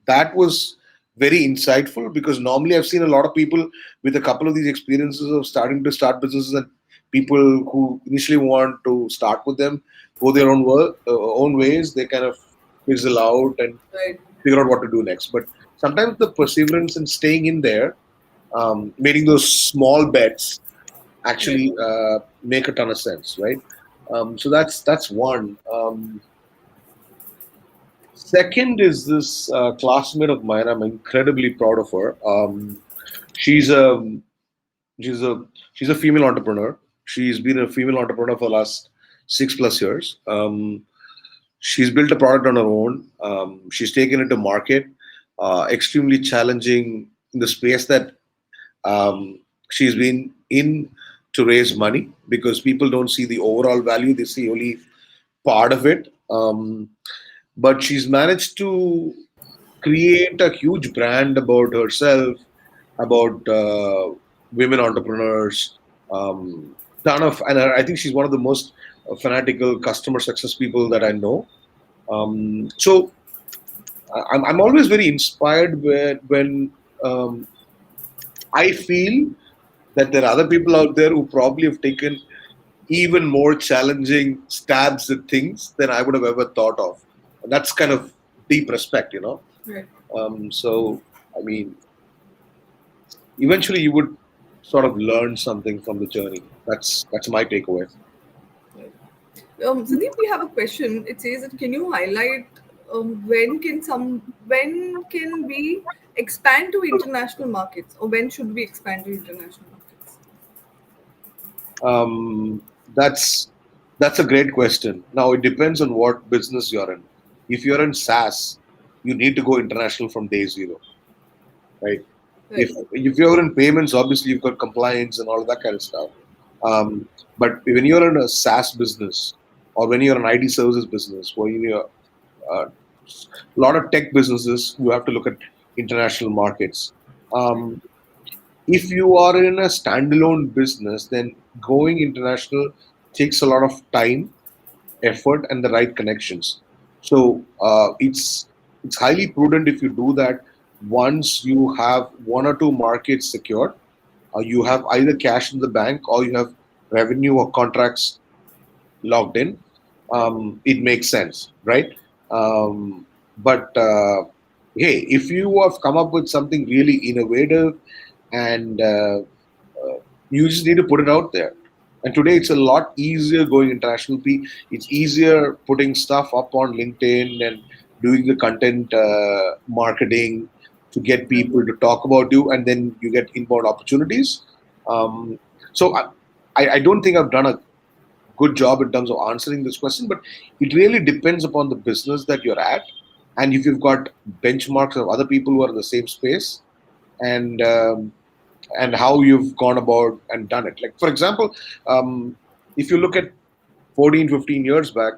that was very insightful, because normally I've seen a lot of people with a couple of these experiences of starting to start businesses, and people who initially want to start with them go their own work, own ways. They kind of fizzle out and
Right.
figure out what to do next. But sometimes the perseverance and staying in there, making those small bets,
Right.
actually make a ton of sense, right? So that's one. Second is this classmate of mine. I'm incredibly proud of her. She's a she's a she's a female entrepreneur. She's been a female entrepreneur for the last 6 plus years. She's built a product on her own. She's taken it to market. Extremely challenging in the space that she's been in to raise money, because people don't see the overall value, they see only part of it. But she's managed to create a huge brand about herself, about women entrepreneurs. Ton of, and I think she's one of the most fanatical customer success people that I know. So I'm always very inspired when I feel that there are other people out there who probably have taken even more challenging stabs at things than I would have ever thought of. And that's kind of deep respect.
Right.
So, I mean, eventually you would sort of learn something from the journey. That's my takeaway.
Right. Sandeep, we have a question. It says that can you highlight when can we expand to international markets, or when should we expand to international markets?
That's a great question. Now it depends on what business you're in. If you're in SaaS, you need to go international from day zero, right?
Right.
If you're in payments, obviously you've got compliance and all of that kind of stuff. But when you're in a SaaS business, or when you're an IT services business, or you're a lot of tech businesses, you have to look at international markets. Um, if you are in a standalone business, then going international takes a lot of time, effort, and the right connections. So it's highly prudent if you do that once you have one or two markets secured. You have either cash in the bank, or you have revenue or contracts logged in. It makes sense, right? But hey, if you have come up with something really innovative, and you just need to put it out there. And today it's a lot easier going international. It's easier putting stuff up on LinkedIn and doing the content marketing to get
Right.
people to talk about you, and then you get inbound opportunities. Um, so I don't think I've done a good job in terms of answering this question, but it really depends upon the business that you're at, and if you've got benchmarks of other people who are in the same space, and how you've gone about and done it. Like, for example, if you look at 14, 15 years back,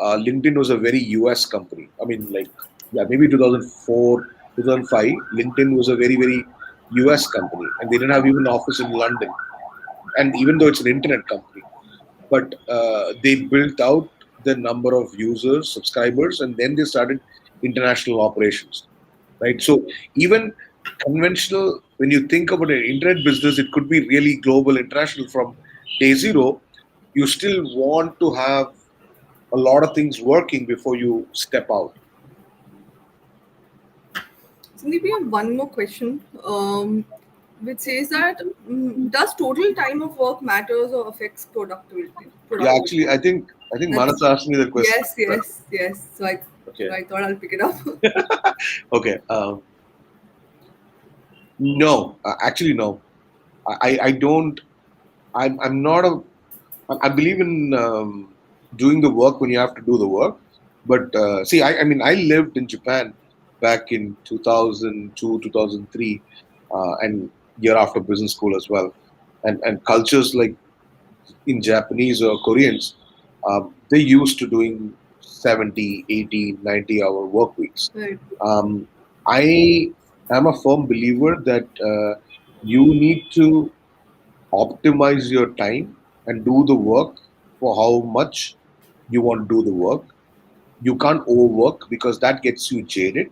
LinkedIn was a very US company. I mean, like, yeah, maybe 2004, 2005, LinkedIn was a very, very US company, and they didn't have even an office in London. And even though it's an internet company, but they built out the number of users, subscribers, and then they started international operations, right? So even conventional, when you think about an internet business, it could be really global, international from day zero. You still want to have a lot of things working before you step out.
Sandeep, we have one more question, which says that does total time of work matters or affects productivity?
Yeah,
Productivity.
actually, I think Manas
That's
asked me the question.
yes, yes, yes.
Okay,
So I thought I'll pick it up.
okay. No, actually, no. I don't. I'm not a I believe in doing the work when you have to do the work. But see, I mean, I lived in Japan back in 2002, 2003, and year after business school as well. And cultures like in Japanese or Koreans, they used to doing 70, 80, 90 hour work weeks.
Right.
Um, I am a firm believer that you need to optimize your time and do the work for how much you want to do the work. You can't overwork because that gets you jaded.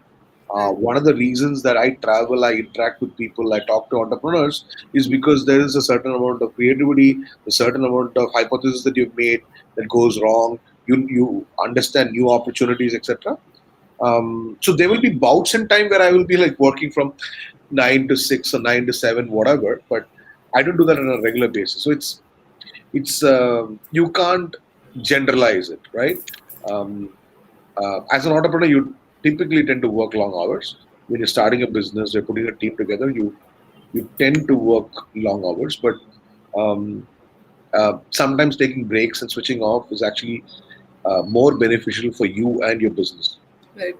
Right.
One of the reasons that I travel, I interact with people, I talk to entrepreneurs is because there is a certain amount of creativity, a certain amount of hypothesis that you've made that goes wrong. You understand new opportunities, etc. So there will be bouts in time where I will be like working from 9 to 6 or 9 to 7, whatever. But I don't do that on a regular basis. So it's you can't generalize it, right? Um, as an entrepreneur, you typically tend to work long hours. When you're starting a business, you're putting a team together. You tend to work long hours, but um, sometimes taking breaks and switching off is actually more beneficial for you and your business.
Right.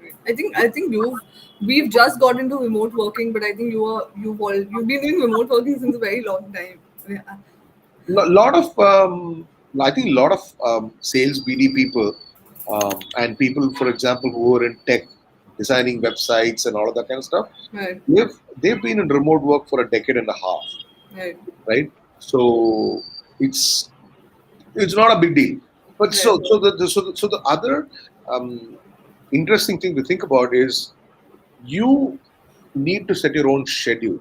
Right. I think we've just got into remote working, but I think you've been doing remote working since a very long time. Yeah.
Lot of I think a lot of sales BD people and people, for example, who are in tech, designing websites and all of that kind of stuff.
Right.
They've been in remote work for a decade and a half,
Right.
right? So it's it's not a big deal. But
Right.
so the other um, interesting thing to think about is you need to set your own schedule.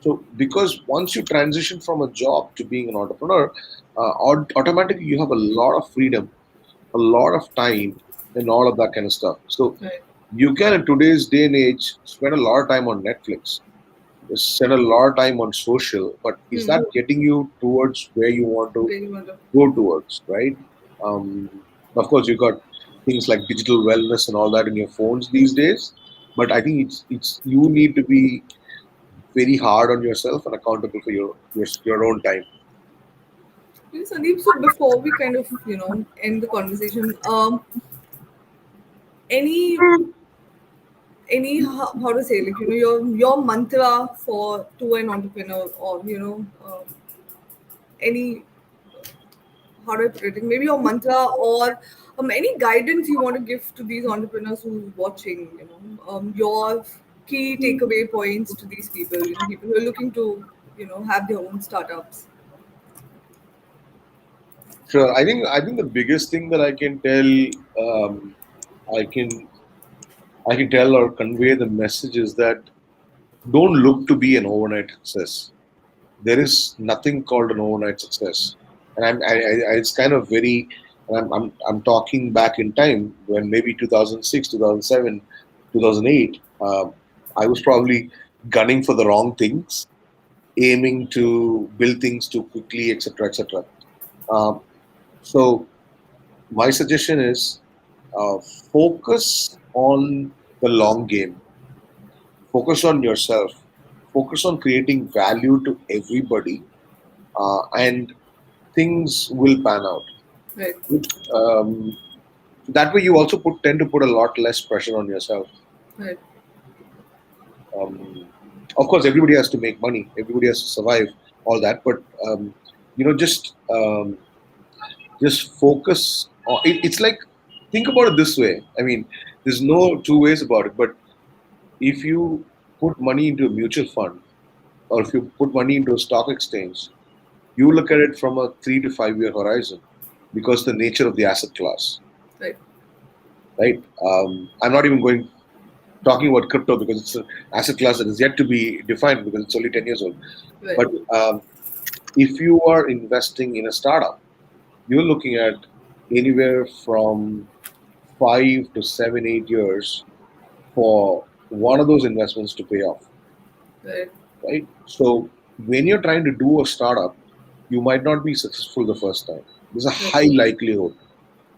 So, because once you transition from a job to being an entrepreneur, automatically you have a lot of freedom, a lot of time, and all of that kind of stuff. So,
Right.
you can, in today's day and age, spend a lot of time on Netflix, spend a lot of time on social, but is
Hmm.
that getting you towards where you want to
Very wonderful.
go towards, right? Um, of course, you got things like digital wellness and all that in your phones these days, but I think it's you need to be very hard on yourself and accountable for your own time.
Sandeep, so before we kind of end the conversation, any how to say, like, your mantra for to an entrepreneur, or any, how do I put it, like, maybe your mantra, or any guidance you want to give to these entrepreneurs who's watching, your key takeaway points to these people, people who are looking to have their own startups.
Sure. I think the biggest thing that I can I can tell or convey the message is that don't look to be an overnight success. There is nothing called an overnight success, and it's kind of very. And I'm talking back in time when maybe 2006, 2007, 2008. I was probably gunning for the wrong things, aiming to build things too quickly, etc., etc. Um, so my suggestion is uh, focus on the long game, focus on yourself, focus on creating value to everybody, and things will pan out.
Right.
Um, that way, you also tend to put a lot less pressure on yourself.
Right.
Um, of course, everybody has to make money, everybody has to survive, all that, but you know, just focus on it's like, think about it this way. I mean, there's no two ways about it, but if you put money into a mutual fund or if you put money into a stock exchange, you look at it from a 3 to 5 year horizon because the nature of the asset class,
Right.
right? I'm not even going talking about crypto because it's an asset class that is yet to be defined because it's only 10 years old.
Right.
But if you are investing in a startup, you're looking at anywhere from 5 to 7, 8 years for one of those investments to pay off,
Right.
right? So when you're trying to do a startup, you might not be successful the first time. There's a
Right.
high likelihood,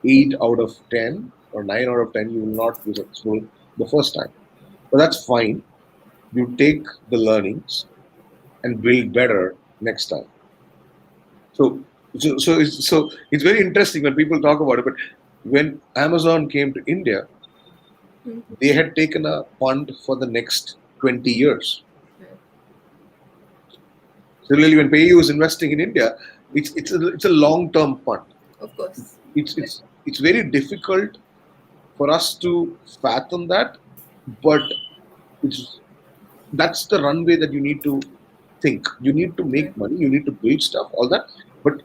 8 out of 10 or 9 out of 10, you will not be successful the first time. But that's fine. You take the learnings and build better next time. So, so it's very interesting when people talk about it. But when Amazon came to India, they had taken a fund for the next 20 years.
Right.
Similarly, when PayU is investing in India, it's a long term fund.
Of course.
It's very difficult for us to fathom that, but it's that's the runway that you need to think. You need to
Right.
make money. You need to build stuff, all that. But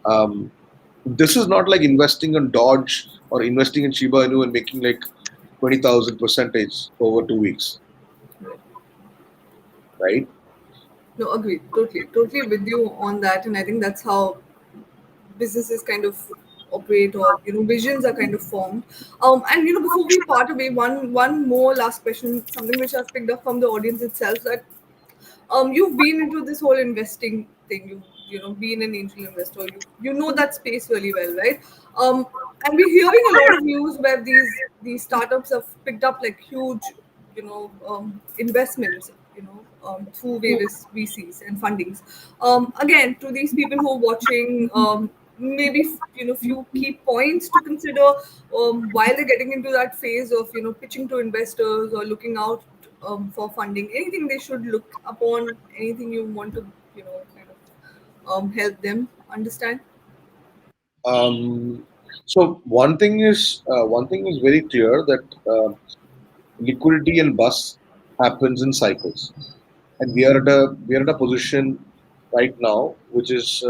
um, this is not like investing in Dodge or investing in Shiba Inu and making like 20,000 percentage over 2 weeks,
Right.
right?
No, agreed. Totally. Totally with you on that. And I think that's how businesses kind of operate, or visions are kind of formed. And before we part away, one more last question, something which I've picked up from the audience itself, that you've been into this whole investing thing. You been an angel investor. You know that space really well, right? And we're hearing a lot of news where these startups have picked up like huge investments, through various VCs and fundings. Again, to these people who are watching, maybe few key points to consider while they're getting into that phase of pitching to investors or looking out for funding. Anything they should look upon? Anything you want to kind of help them understand?
Um, so one thing is very clear that liquidity and bust happens in cycles, and we are at a position right now which is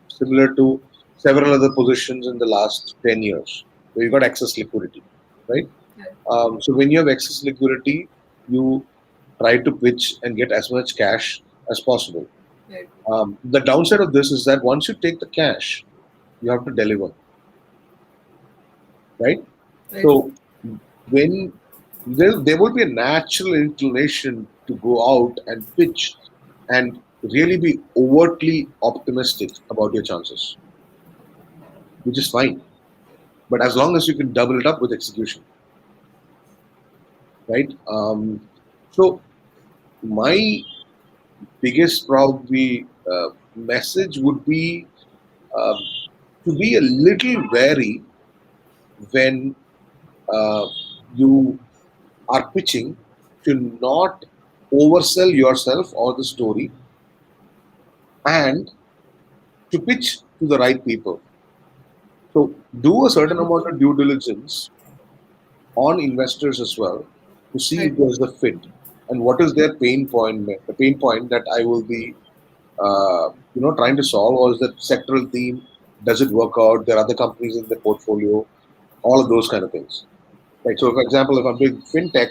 similar to several other positions in the last 10 years where you got excess liquidity, right?
Right.
So when you have excess liquidity, you try to pitch and get as much cash as possible.
Right.
The downside of this is that once you take the cash, you have to deliver, right?
Right.
So when there will be a natural inclination to go out and pitch and really be overtly optimistic about your chances, which is fine. But as long as you can double it up with execution, right? So my biggest probably message would be um, to be a little wary when uh, you are pitching, to not oversell yourself or the story, and to pitch to the right people. So do a certain amount of due diligence on investors as well to see
Right.
if there's a fit and what is their pain point. The pain point that I will be trying to solve, or is that sectoral theme? Does it work out? There are other companies in the portfolio, all of those kind of things. Right. So, for example, if I'm doing fintech,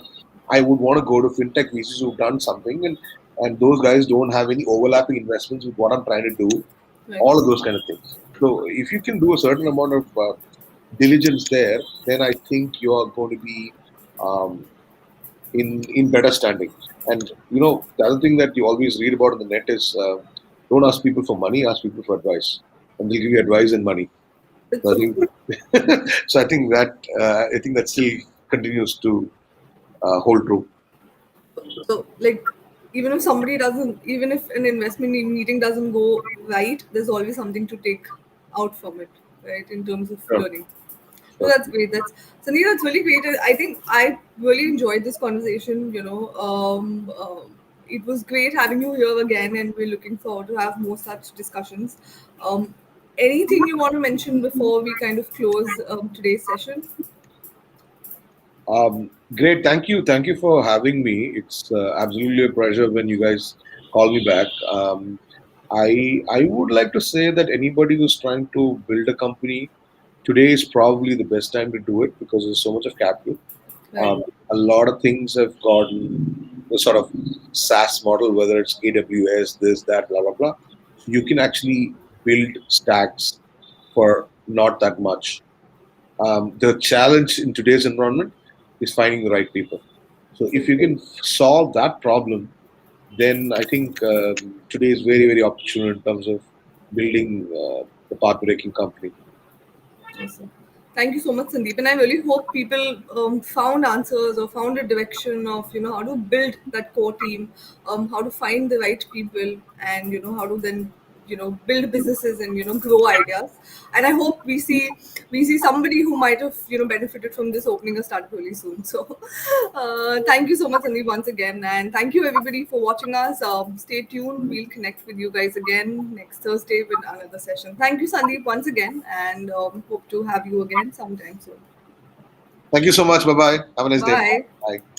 I would want to go to fintech VCs who've done something, and those guys don't have any overlapping investments with what I'm trying to do.
Right.
All of those kind of things. So, if you can do a certain amount of diligence there, then I think you are going to be um, in better standing. And the other thing that you always read about on the net is don't ask people for money, ask people for advice, and they'll give you advice and money.
It's
So I
so
think,
true.
so I think that still continues to hold true.
So, like, even if an investment meeting doesn't go right, there's always something to take out from it, right? In terms of
Sure,
learning. So
sure.
that's great. That's Sunil. That's really great. I think I really enjoyed this conversation. It was great having you here again, and we're looking forward to have more such discussions. Um, Anything you want to mention before we kind of close today's session?
Great, thank you for having me. It's absolutely a pleasure when you guys call me back. I would like to say that anybody who's trying to build a company, today is probably the best time to do it because there's so much of capital.
Right.
A lot of things have gotten the sort of SaaS model, whether it's AWS, this, that, blah, blah, blah. So you can actually build stacks for not that much. The challenge in today's environment is finding the right people. So if
True.
you can solve that problem, then I think today is very, very opportune in terms of building the path-breaking company.
Awesome. Thank you so much, Sandeep. And I really hope people found answers or found a direction of how to build that core team, how to find the right people, and how to then build businesses and grow ideas. And I hope we see somebody who might have benefited from this opening a start really soon. So thank you so much, Sandeep, once again, and thank you everybody for watching us. Stay tuned. We'll connect with you guys again next Thursday with another session. Thank you, Sandeep, once again, and hope to have you again sometime soon.
Thank you so much. Bye bye. Have a nice day.
Bye.
Bye.